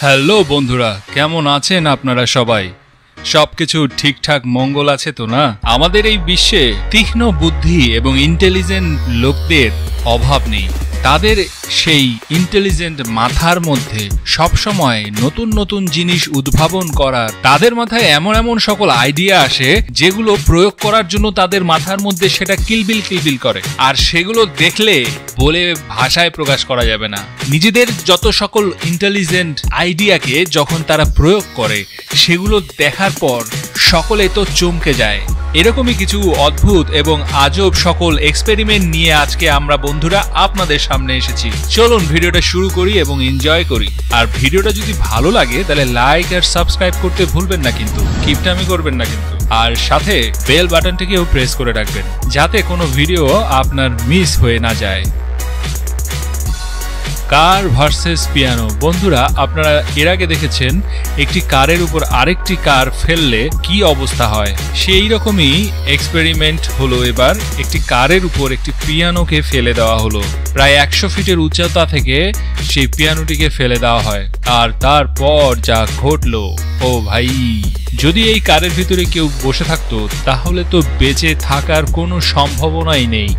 Hello বন্ধুরা, কেমন আছেন আপনারা সবাই? সবকিছু ঠিকঠাক মঙ্গল আছে তো না? আমাদের এই বিশ্বে তীক্ষ্ণ বুদ্ধি এবং ইন্টেলিজেন্ট লোকদের অভাব নেই। তাদের সেই ইন্টেলিজেন্ট মাথার মধ্যে সবসময় নতুন নতুন জিনিস উদ্ভাবন করার, তাদের মাথায় এমন এমন সকল আইডিয়া আসে যেগুলো প্রয়োগ করার জন্য তাদের মাথার মধ্যে সেটা কিলবিল কিলবিল করে, আর সেগুলো দেখলে বলে ভাষায় প্রকাশ করা যাবে না। নিজেদের যত সকল ইন্টেলিজেন্ট আইডিয়াকে যখন তারা প্রয়োগ করে সেগুলো দেখার পর সকলে তো চমকে যায়। এরকমই কিছু অদ্ভুত এবং আজব সকল এক্সপেরিমেন্ট নিয়ে আজকে আমরা বন্ধুরা আপনাদের সামনে এসেছি। চলুন ভিডিওটা শুরু করি এবং এনজয় করি। আর ভিডিওটা যদি ভালো লাগে তাহলে লাইক আর সাবস্ক্রাইব করতে ভুলবেন না, কিন্তু কিপটামি করবেন না কিন্তু। আর সাথে বেল বাটনটিকেও প্রেস করে রাখবেন যাতে কোনো ভিডিও আপনার মিস হয়ে না যায়। কার ভার্সেস পিয়ানো। বন্ধুরা, আপনারা এর আগে দেখেছেন একটি কারের উপর আরেকটি কার ফেললে কি অবস্থা হয়, সেই রকমই এক্সপেরিমেন্ট হলো। এবার একটি কারের উপর একটি পিয়ানোকে ফেলে দেওয়া হলো। প্রায় 100 ফিটের উচ্চতা থেকে সেই পিয়ানোটিকে ফেলে দেওয়া হয়। আর তারপর যা ঘটলো, ও ভাই, যদি এই কারের ভিতরে কেউ বসে থাকতো তাহলে তো বেঁচে থাকার কোনো সম্ভাবনাই নেই।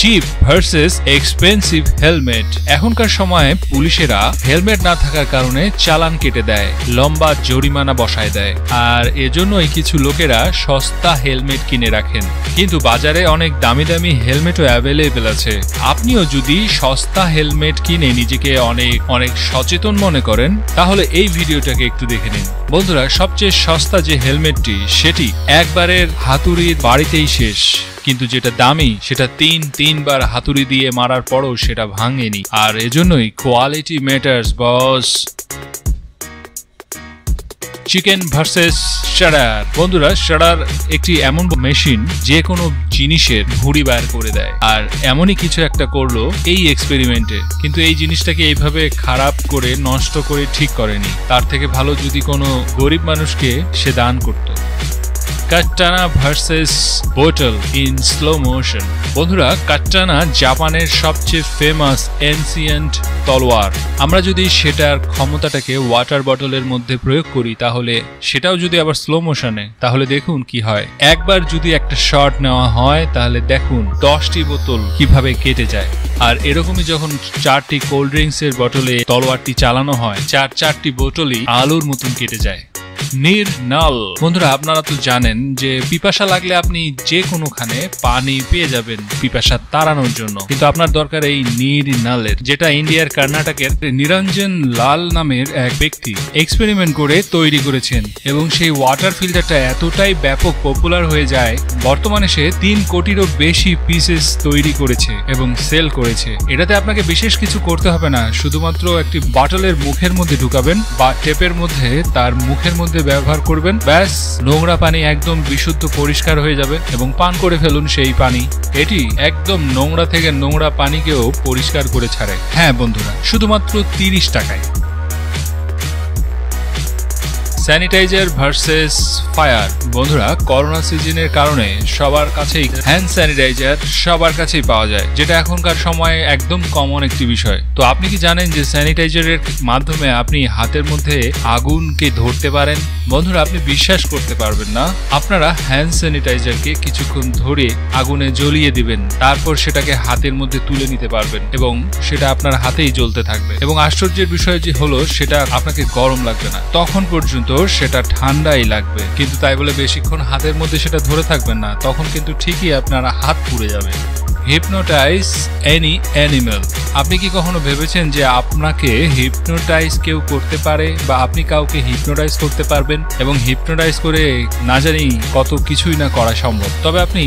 Cheap versus expensive helmet. এখনকার সময়ে পুলিশেরা হেলমেট না থাকার কারণে চালান কেটে দেয়, লম্বা জরিমানা বসায় দেয়, আর এজন্যই কিছু লোকেরা সস্তা হেলমেট কিনে রাখেন। কিন্তু বাজারে অনেক দামি দামি হেলমেটও অ্যাভেলেবেল আছে। আপনিও যদি সস্তা হেলমেট কিনে নিজেকে অনেক অনেক সচেতন মনে করেন তাহলে এই ভিডিওটাকে একটু দেখে নিন। বন্ধুরা, সবচেয়ে সস্তা যে হেলমেটটি সেটি একবারের হাতুড়ির বাড়িতেই শেষ, কিন্তু যেটা দামি সেটা তিনবার হাতুড়ি দিয়ে মারার পরও সেটা ভাঙেনি। আর এজন্যই quality matters boss. Chicken versus shredder. বন্ধুরা, শাডার একটি এমন মেশিন যে কোনো জিনিসের ভুঁড়ি বার করে দেয়, আর এমনই কিছু একটা করলো এই এক্সপেরিমেন্টে। কিন্তু এই জিনিসটাকে এইভাবে খারাপ করে নষ্ট করে ঠিক করেনি। তার থেকে ভালো যদি কোনো গরিব মানুষকে সে দান করতো। Katana versus bottle in slow motion. বন্ধুরা, কাটানা জাপানের সবচেয়ে ফেমাস এনসিয়েন্ট তলোয়ার। আমরা যদি সেটার ক্ষমতাটাকে ওয়াটার বটলের মধ্যে প্রয়োগ করি তাহলে সেটাও যদি আবার স্লো মোশনে, তাহলে দেখুন কি হয়। একবার যদি একটা শট নেওয়া হয় তাহলে দেখুন 10টি বোতল কিভাবে কেটে যায়। আর এরকমই যখন 4টি কোল্ড ড্রিঙ্কস এর বটলে তলোয়ারটি চালানো হয়, 4টি বোতলই আলুর মতন কেটে যায়। নির্নাল। বন্ধুরা, আপনারা তো জানেন যে পিপাসা লাগলে আপনি যে কোনোখানে পানি পেয়ে যাবেন পিপাসা তাড়ানোর জন্য, কিন্তু আপনার দরকার এই নির্নালের, যেটা ইন্ডিয়ার কর্ণাটকের নিরঞ্জন লাল নামের এক ব্যক্তি এক্সপেরিমেন্ট করে তৈরি করেছেন। এবং সেই ওয়াটার ফিল্টারটা এতটাই ব্যাপক পপুলার হয়ে যায়, বর্তমানে সে 3 কোটিরও বেশি পিসেস তৈরি করেছে এবং সেল করেছে। এটাতে আপনাকে বিশেষ কিছু করতে হবে না, শুধুমাত্র একটি বটলের মুখের মধ্যে ঢুকাবেন বা টেপের মধ্যে তার মুখের মধ্যে ব্যবহার করবেন, ব্যাস, নোংরা পানি একদম বিশুদ্ধ পরিষ্কার হয়ে যাবে এবং পান করে ফেলুন সেই পানি। এটি একদম নোংরা থেকে নোংরা পানিকেও পরিষ্কার করে ছাড়ে। হ্যাঁ বন্ধুরা, শুধুমাত্র 30 টাকায়। Sanitizer versus fire. বন্ধুরা, করোনা সিজনের কারণে সবার কাছেই হ্যান্ড স্যানিটাইজার সবার কাছেই পাওয়া যায়, যেটা এখনকার সময়ে একদম কমন একটি বিষয়। তো আপনি কি জানেন যে স্যানিটাইজারের মাধ্যমে আপনি হাতের মধ্যে আগুনকে ধরতে পারেন? বন্ধুরা, আপনি বিশ্বাস করতে পারবেন না, আপনারা হ্যান্ড স্যানিটাইজারকে কিছুক্ষণ ধরে আগুনে জ্বলিয়ে দিবেন, তারপর সেটাকে হাতের মধ্যে তুলে নিতে পারবেন এবং সেটা আপনার হাতেই জ্বলতে থাকবে। এবং আশ্চর্যের বিষয় যে হলো, সেটা আপনাকে গরম লাগবে না, তখন পর্যন্ত সেটা ঠান্ডাই লাগবে। কিন্তু তাই বলে বেশিক্ষণ হাতের মধ্যে সেটা ধরে থাকবেন না, তখন কিন্তু ঠিকই আপনার হাত পুড়ে যাবে। Hypnotise any animal. আপনি কি কখনো ভেবেছেন যে আপনাকে হিপনোটাইজ কেউ করতে পারে বা আপনি কাউকে হিপনোটাইজ করতে পারবেন? এবং হিপনোটাইজ করে না জানি কত কিছুই না করা সম্ভব। তবে আপনি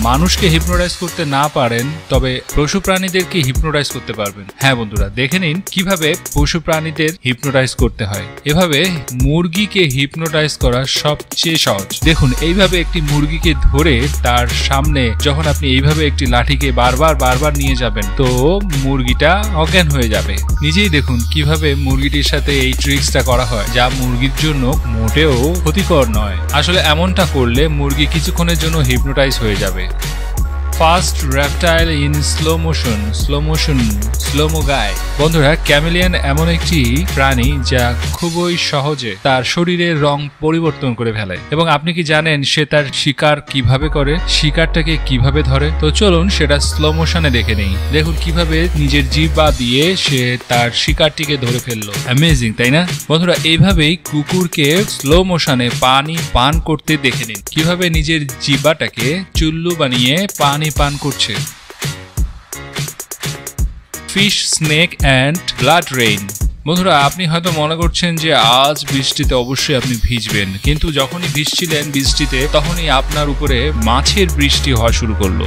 মানুষকে হিপনোটাইজ করতে না পারেন, তবে পশু প্রাণীদেরকে হিপনোটাইজ করতে পারবেন। হ্যাঁ বন্ধুরা, দেখে নিন কিভাবে পশু প্রাণীদের হিপনোটাইজ করতে হয়। এভাবে মুরগিকে হিপনোটাইজ করা সবচেয়ে সহজ। দেখুন, এইভাবে একটি মুরগিকে ধরে তার সামনে যখন আপনি এইভাবে একটি লাঠিকে বারবার নিয়ে যাবেন, তো মুরগিটা অজ্ঞান হয়ে যাবে। নিজেই দেখুন কিভাবে মুরগিটির সাথে এই ট্রিক্সটা করা হয়, যা মুরগির জন্য মোটেও ক্ষতিকর নয়। আসলে এমনটা করলে মুরগি কিছুক্ষণের জন্য হিপনোটাইজ হয়ে যাবে। First reptile in slow motion slo-mo গায়। বন্ধুরা, ক্যামেলিয়ন এমন একটি প্রাণী যা খুবই সহজে তার শরীরের রং পরিবর্তন করে ফেলে। এবং আপনি কি জানেন সে তার শিকার কিভাবে করে, শিকারটাকে কিভাবে ধরে? তো চলুন সেটা স্লো মোশনে দেখে নেই। দেখুন কিভাবে নিজের জিহ্বা দিয়ে সে তার শিকারটিকে ধরে ফেললো। অ্যামেজিং, তাই না বন্ধুরা? এইভাবেই কুকুরকে স্লো মোশনে পানি পান করতে দেখে নিন, কিভাবে নিজের জিহ্বাটাকে চুল্লু বানিয়ে পানি পান করছে। Fish, snake and blood rain. বন্ধুরা, আপনি হয়তো মনে করছেন যে আজ বৃষ্টিতে অবশ্যই আপনি ভিজবেন, কিন্তু যখনই ভিজছিলেন বৃষ্টিতে তখনই আপনার উপরে মাছের বৃষ্টি হওয়া শুরু করলো।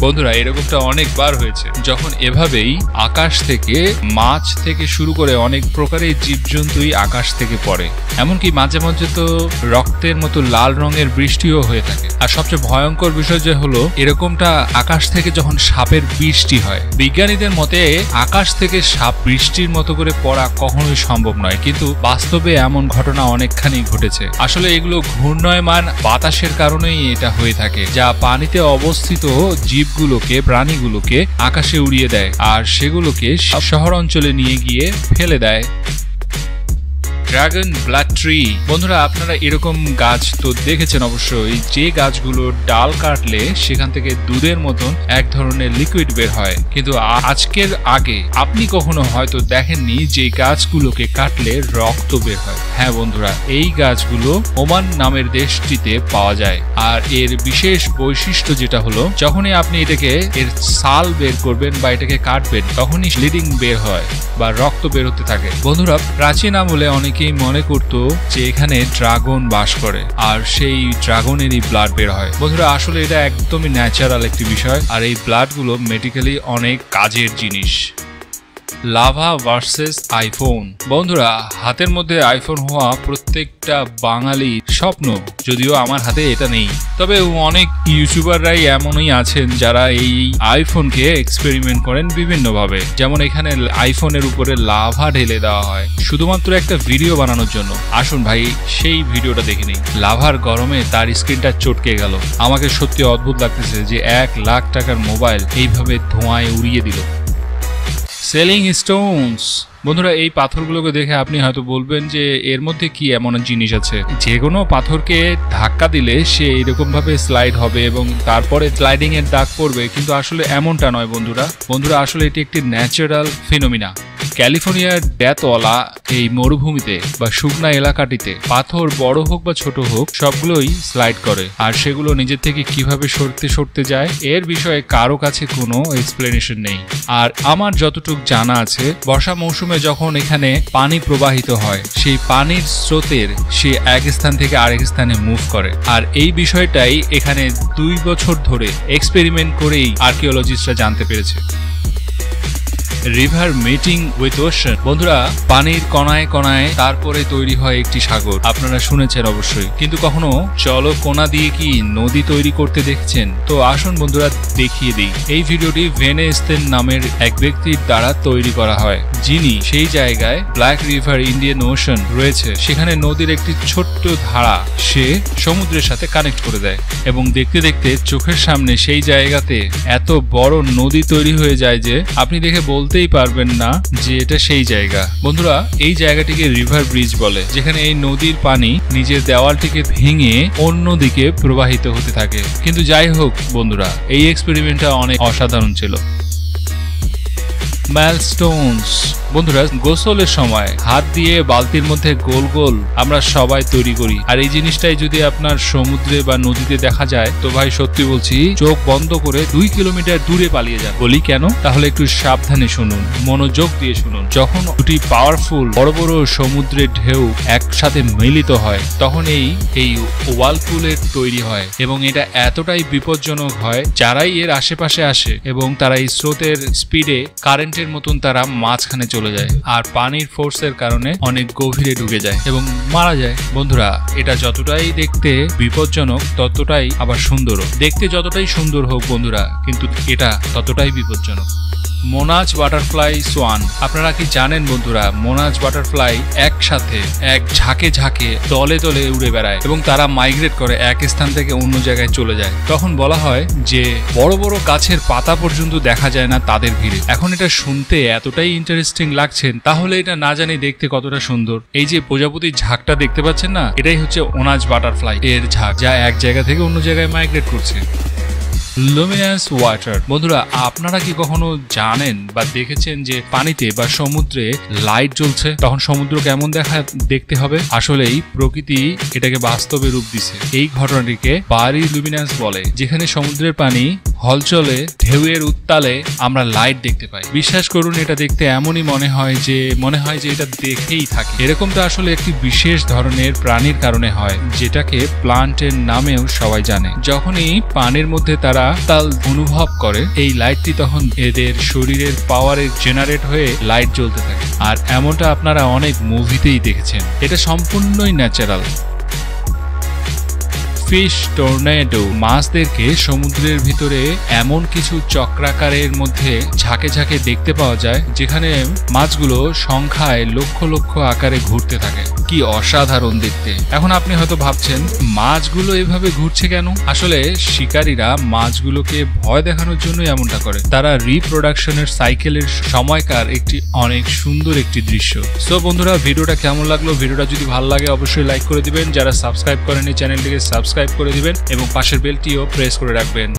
বন্ধুরা, এরকমটা অনেকবার হয়েছে, যখন এভাবেই আকাশ থেকে মাছ থেকে শুরু করে অনেক প্রকারের জীবজন্তুই আকাশ থেকে পড়ে। এমনকি মাঝে মাঝে তো রক্তের মতো লাল রঙের বৃষ্টিও হয়ে থাকে। আর সবচেয়ে ভয়ঙ্কর বিষয় যে হলো, এরকমটা আকাশ থেকে যখন সাপের বৃষ্টি হয়। বিজ্ঞানীদের মতে আকাশ থেকে সাপ বৃষ্টির মতো করে পড়া কখনোই সম্ভব নয়, কিন্তু বাস্তবে এমন ঘটনা অনেকখানি ঘটেছে। আসলে এগুলো ঘূর্ণয়মান বাতাসের কারণেই এটা হয়ে থাকে, যা পানিতে অবস্থিত জীবগুলোকে, প্রাণীগুলোকে আকাশে উড়িয়ে দেয় আর সেগুলোকে শহর অঞ্চলে নিয়ে গিয়ে ফেলে দেয়। Dragon blood tree. বন্ধুরা, আপনারা এরকম গাছ তো দেখেছেন অবশ্যই, যে গাছগুলোর ডাল কাটলে সেখান থেকে দুধের মতন এক ধরনের লিকুইড বের হয়। কিন্তু আজকের আগে আপনি কখনো হয়তো দেখেননি যে গাছগুলোকে কাটলে রক্ত বের হয়। হ্যাঁ বন্ধুরা, এই গাছগুলো ওমান নামের দেশটিতে পাওয়া যায়। আর এর বিশেষ বৈশিষ্ট্য যেটা হলো, যখনই আপনি এটাকে এর ছাল বের করবেন বা এটাকে কাটবেন, তখনই ব্লিডিং বের হয় বা রক্ত বের হতে থাকে। বন্ধুরা, প্রাচীন আমলে অনেকেই মনে করত যে এখানে ড্রাগন বাস করে আর সেই ড্রাগনেরই ব্লাড বের হয়। বন্ধুরা, আসলে এটা একদমই ন্যাচারাল একটি বিষয়, আর এই ব্লাড গুলো মেডিকেলি অনেক কাজের জিনিস। Lava versus iPhone. বন্ধুরা, হাতের মধ্যে আইফোন হওয়া প্রত্যেকটা বাঙালির স্বপ্ন, যদিও আমার হাতে এটা নেই। তবে অনেক ইউটিউবাররাই এমনই আছেন যারা এই আইফোনকে এক্সপেরিমেন্ট করেন বিভিন্নভাবে। যেমন এখানে আইফোনের উপরে লাভা ঢেলে দেওয়া হয় শুধুমাত্র একটা ভিডিও বানানোর জন্য। আসুন ভাই, সেই ভিডিওটা দেখে নিই। লাভার গরমে তার স্ক্রিনটা চটকে গেল। আমাকে সত্যি অদ্ভুত লাগতেছে যে 1 লাখ টাকার মোবাইল এইভাবে ধোঁয়ায় উড়িয়ে দিল। Selling Stones. বন্ধুরা, এই পাথরগুলোকে দেখে আপনি হয়তো বলবেন যে এর মধ্যে কি এমন জিনিস আছে? যে কোনো পাথরকে ধাক্কা দিলে সে এরকম ভাবে স্লাইড হবে এবং তারপরে স্লাইডিং এর দাগ পড়বে, কিন্তু আসলে এমনটা নয় বন্ধুরা। আসলে এটি একটি ন্যাচারাল ফিনোমিনা। ক্যালিফোর্নিয়ার ডেথওয়ালা এই মরুভূমিতে বা শুকনা এলাকাটিতে পাথর বড় হোক বা ছোট হোক সবগুলোই স্লাইড করে, আর সেগুলো নিজের থেকে কিভাবে সরতে যায় এর বিষয়ে কারো কাছে কোনো এক্সপ্লেনেশন নেই। আর আমার যতটুকু জানা আছে, বর্ষা মৌসুমে যখন এখানে পানি প্রবাহিত হয়, সেই পানির স্রোতের সে এক স্থান থেকে আরেক স্থানে মুভ করে। আর এই বিষয়টাই এখানে 2 বছর ধরে এক্সপেরিমেন্ট করেই আর্কিওলজিস্টরা জানতে পেরেছে। River meeting with ocean. বন্ধুরা, পানির কণায় কণায় তারপরে তৈরি হয় একটি সাগর। আপনারা শুনেছেন অবশ্যই, কিন্তু কখনো জলকণা দিয়ে কি নদী তৈরি করতে দেখছেন? তো আসুন বন্ধুরা দেখিয়ে দিই। এই ভিডিওটি ভেনে স্তেন নামের এক ব্যক্তির দ্বারা তৈরি করা হয়, যিনি সেই জায়গায় ব্ল্যাক রিভার ইন্ডিয়ান ওশান রয়েছে, সেখানে নদীর একটি ছোট্ট ধারা সে সমুদ্রের সাথে কানেক্ট করে দেয় এবং দেখতে দেখতে চোখের সামনে সেই জায়গাতে এত বড় নদী তৈরি হয়ে যায় যে আপনি দেখে বলতেই পারবেন না যে এটা সেই জায়গা। বন্ধুরা, এই জায়গাটিকে রিভার ব্রিজ বলে, যেখানে এই নদীর পানি নিজের দেওয়ালটিকে ভেঙে অন্যদিকে প্রবাহিত হতে থাকে। কিন্তু যাই হোক বন্ধুরা, এই এক্সপেরিমেন্টটা অনেক অসাধারণ ছিল। মাইলস্টোনস। বন্ধুরা, গোসলের সময় হাত দিয়ে বালতির মধ্যে গোল গোল আমরা সবাই তৈরি করি, আর এই জিনিসটাই যদি আপনার সমুদ্রে বা নদীতে দেখা যায় তো ভাই সত্যি বলছি, চোখ বন্ধ করে 2 কিলোমিটার দূরে পালিয়ে যান। বলি কেন? তাহলে একটু সাবধানে শুনুন, মনোযোগ দিয়ে শুনুন। যখন দুটি পাওয়ারফুল বড় বড় সমুদ্রের ঢেউ একসাথে মিলিত হয়, তখন এই ওয়ালপুলের তৈরি হয় এবং এটা এতটাই বিপজ্জনক হয়, যারাই এর আশেপাশে আসে এবং তারা এই স্রোতের স্পিডে কারেন্টের মতন তারা মাঝখানে চলে যায় আর পানির ফোর্সের কারণে অনেক গভীরে ঢুকে যায় এবং মারা যায়। বন্ধুরা, এটা যতটাই দেখতে বিপজ্জনক ততটাই আবার সুন্দরও। দেখতে যতটাই সুন্দর হোক বন্ধুরা, কিন্তু এটা ততটাই বিপজ্জনক। মোনাজ বাটারফ্লাই সোয়ান। আপনারা কি জানেন বন্ধুরা, মোনাজ বাটারফ্লাই একসাথে এক ঝাঁকে ঝাঁকে দলে দলে উড়ে বেড়ায় এবং তারা মাইগ্রেট করে এক স্থান থেকে অন্য জায়গায় চলে যায়। তখন বলা হয় যে বড় বড় গাছের পাতা পর্যন্ত দেখা যায় না তাদের ভিড়ে। এখন এটা শুনতে এতটাই ইন্টারেস্টিং লাগছেন, তাহলে এটা না জানি দেখতে কতটা সুন্দর। এই যে প্রজাপতির ঝাঁকটা দেখতে পাচ্ছেন না, এটাই হচ্ছে ওনাজ বাটারফ্লাই এর ঝাঁক, যা এক জায়গা থেকে অন্য জায়গায় মাইগ্রেট করছে। Luminous water. বন্ধুরা, আপনারা কি কখনো জানেন বা দেখেছেন যে পানিতে বা সমুদ্রে লাইট জ্বলছে? তখন সমুদ্র কেমন দেখতে হবে? আসলেই প্রকৃতি এটাকে বাস্তবে রূপ দিছে। এই ঘটনাটিকে বারি লুমিনাস বলে, যেখানে সমুদ্রের পানি হলচলে ঢেউয়ের উত্তালে আমরা লাইট দেখতে পাই। বিশ্বাস করুন, এটা দেখতে এমনই মনে হয় যে এটা দেখেই থাকে। এরকমটা আসলে একটি বিশেষ ধরনের প্রাণীর কারণে হয়, যেটাকে প্লান্টের নামেও সবাই জানে। যখনই পানির মধ্যে তারা তাল অনুভব করে, এই লাইটটি তখন এদের শরীরের পাওয়ারে জেনারেট হয়ে লাইট জ্বলতে থাকে। আর এমনটা আপনারা অনেক মুভিতেই দেখেছেন। এটা সম্পূর্ণই ন্যাচারাল। Fish tornado. মাছদেরকে সমুদ্রের ভিতরে এমন কিছু চক্রাকারের মধ্যে ঝাঁকে ঝাঁকে দেখতে পাওয়া যায়, যেখানে মাছগুলো সংখ্যায় লক্ষ লক্ষ আকারে ঘুরতে থাকে। কি অসাধারণ দেখতে! এখন আপনি হয়তো ভাবছেন, মাছগুলো এভাবে ঘুরছে কেন? আসলে শিকারীরা মাছগুলোকে ভয় দেখানোর জন্য এমনটা করে। তারা রিপ্রোডাকশনের সাইকেলের সময়কার একটি অনেক সুন্দর একটি দৃশ্য। সো বন্ধুরা, ভিডিওটা কেমন লাগলো? ভিডিওটা যদি ভালো লাগে অবশ্যই লাইক করে দিবেন। যারা সাবস্ক্রাইব করেনি চ্যানেলটিকে সাবস্ক্রাইব করে দিবেন এবং পাশের বেলটিও প্রেস করে রাখবেন।